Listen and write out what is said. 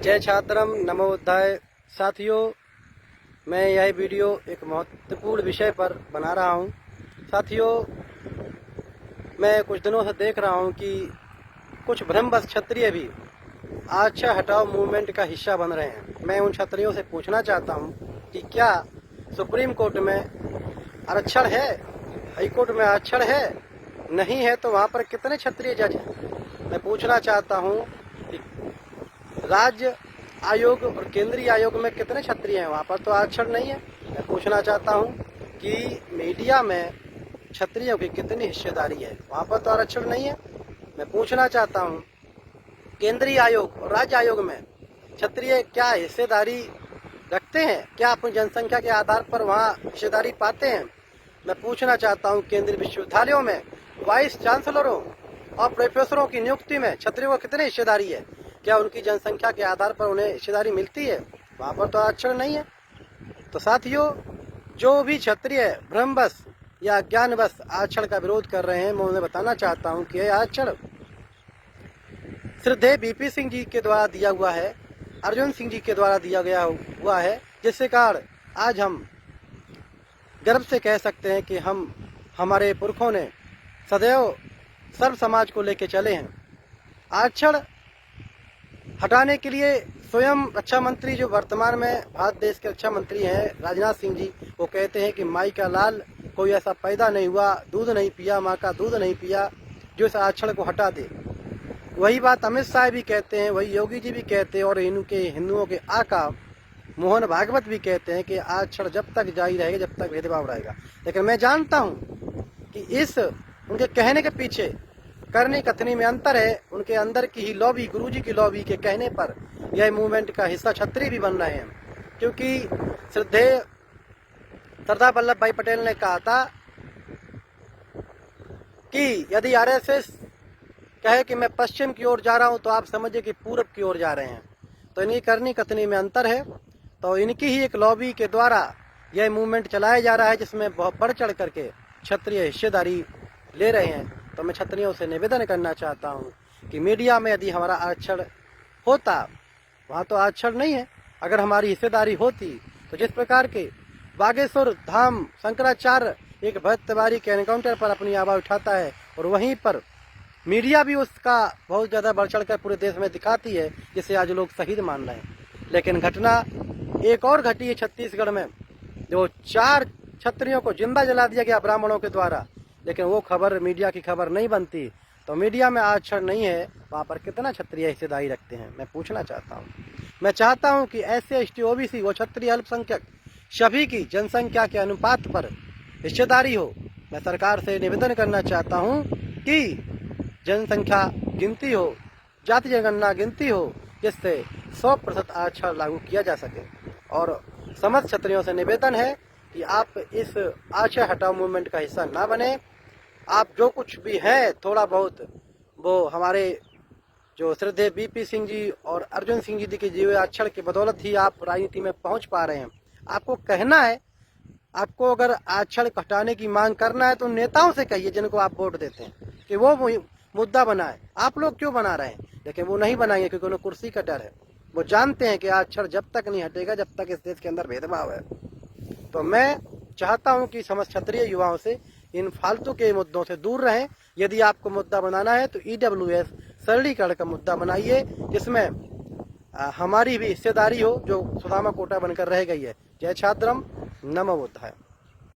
जय छात्रम नमो बुद्धाय। साथियों, मैं यह वीडियो एक महत्वपूर्ण विषय पर बना रहा हूं। साथियों, मैं कुछ दिनों से देख रहा हूं कि कुछ भ्रमबस क्षत्रिय भी आरक्षण हटाओ मूवमेंट का हिस्सा बन रहे हैं। मैं उन क्षत्रियों से पूछना चाहता हूं कि क्या सुप्रीम कोर्ट में आरक्षण है, हाई कोर्ट में आरक्षण है? नहीं है तो वहां पर कितने क्षत्रिय जज हैं? मैं पूछना चाहता हूं कि राज्य आयोग और केंद्रीय आयोग में कितने क्षत्रिय हैं? वहाँ पर तो आरक्षण नहीं है। मैं पूछना चाहता हूँ कि मीडिया में क्षत्रियों की कितनी हिस्सेदारी है? वहाँ पर तो आरक्षण नहीं है। मैं पूछना चाहता हूँ केंद्रीय आयोग और राज्य आयोग में क्षत्रिय क्या हिस्सेदारी रखते हैं? क्या अपनी जनसंख्या के आधार पर वहाँ हिस्सेदारी पाते हैं? मैं पूछना चाहता हूँ केंद्रीय विश्वविद्यालयों में वाइस चांसलरों और प्रोफेसरों की नियुक्ति में क्षत्रियों को कितनी हिस्सेदारी है? क्या उनकी जनसंख्या के आधार पर उन्हें हिस्सेदारी मिलती है? वहाँ पर तो आरक्षण नहीं है। तो साथियों, जो भी क्षत्रिय भ्रमवश या ज्ञानवश आरक्षण का विरोध कर रहे हैं, मैं उन्हें बताना चाहता हूँ कि यह आरक्षण श्रद्धेय बीपी सिंह जी के द्वारा दिया हुआ है, अर्जुन सिंह जी के द्वारा दिया गया हुआ है, जिसके कारण आज हम गर्व से कह सकते हैं कि हमारे पुरखों ने सदैव सर्व समाज को लेकर चले हैं। आरक्षण हटाने के लिए स्वयं रक्षा मंत्री, जो वर्तमान में भारत देश के रक्षा मंत्री हैं, राजनाथ सिंह जी, वो कहते हैं कि माई का लाल कोई ऐसा पैदा नहीं हुआ, दूध नहीं पिया, माँ का दूध नहीं पिया, जो इस आरक्षण को हटा दे। वही बात अमित शाह भी कहते हैं, वही योगी जी भी कहते हैं, और हिंदुओं के आका मोहन भागवत भी कहते हैं कि आरक्षण जब तक जारी रहेगा, जब तक भेदभाव रहेगा। लेकिन मैं जानता हूँ कि इस उनके कहने के पीछे करनी कथनी में अंतर है। उनके अंदर की ही लॉबी, गुरुजी की लॉबी के कहने पर यह मूवमेंट का हिस्सा क्षत्रिय भी बन रहे हैं। क्योंकि श्रद्धेय सरदार वल्लभ भाई पटेल ने कहा था कि यदि आरएसएस कहे कि मैं पश्चिम की ओर जा रहा हूं तो आप समझिए कि पूरब की ओर जा रहे हैं। तो इनकी करनी कथनी में अंतर है। तो इनकी ही एक लॉबी के द्वारा यह मूवमेंट चलाया जा रहा है, जिसमें बहुत बढ़ चढ़ करके क्षत्रिय हिस्सेदारी ले रहे हैं। तो मैं क्षत्रियों से निवेदन करना चाहता हूँ कि मीडिया में यदि हमारा आरक्षण होता, वहाँ तो आरक्षण नहीं है, अगर हमारी हिस्सेदारी होती तो जिस प्रकार के बागेश्वर धाम शंकराचार्य एक भक्तवारी के एनकाउंटर पर अपनी आवाज़ उठाता है और वहीं पर मीडिया भी उसका बहुत ज़्यादा बढ़ चढ़ कर पूरे देश में दिखाती है, जिसे आज लोग शहीद मान रहे हैं। लेकिन घटना एक और घटी है छत्तीसगढ़ में, जो 4 क्षत्रियों को जिंदा जला दिया गया ब्राह्मणों के द्वारा, लेकिन वो खबर मीडिया की खबर नहीं बनती। तो मीडिया में आरक्षण नहीं है, वहाँ पर कितना क्षत्रिय हिस्सेदारी रखते हैं? मैं पूछना चाहता हूँ। मैं चाहता हूँ कि ऐसे एसटी, ओबीसी व क्षत्रिय अल्पसंख्यक सभी की जनसंख्या के अनुपात पर हिस्सेदारी हो। मैं सरकार से निवेदन करना चाहता हूँ कि जनसंख्या गिनती हो, जाति जनगणना गिनती हो, जिससे 100% आरक्षण लागू किया जा सके। और समस्त क्षत्रियों से निवेदन है कि आप इस आरक्षण हटाओ मूवमेंट का हिस्सा ना बने। आप जो कुछ भी है थोड़ा बहुत, वो हमारे जो श्रद्धेय बीपी सिंह जी और अर्जुन सिंह जी के जीवे आरक्षण की बदौलत ही आप राजनीति में पहुंच पा रहे हैं। आपको कहना है, आपको अगर आरक्षण हटाने की मांग करना है तो नेताओं से कहिए, जिनको आप वोट देते हैं, कि वो मुद्दा बनाए। आप लोग क्यों बना रहे हैं? लेकिन वो नहीं बनाएंगे, क्योंकि उन्हें कुर्सी का डर है। वो जानते हैं कि आरक्षण जब तक नहीं हटेगा, जब तक इस देश के अंदर भेदभाव है। तो मैं चाहता हूं कि समस्त क्षत्रिय युवाओं से इन फालतू के मुद्दों से दूर रहें। यदि आपको मुद्दा बनाना है तो ईडब्ल्यूएस सरलीकरण का मुद्दा बनाइए, जिसमें हमारी भी हिस्सेदारी हो, जो सुदामा कोटा बनकर रह गई है। जय छात्रम, नमो बुद्धाय।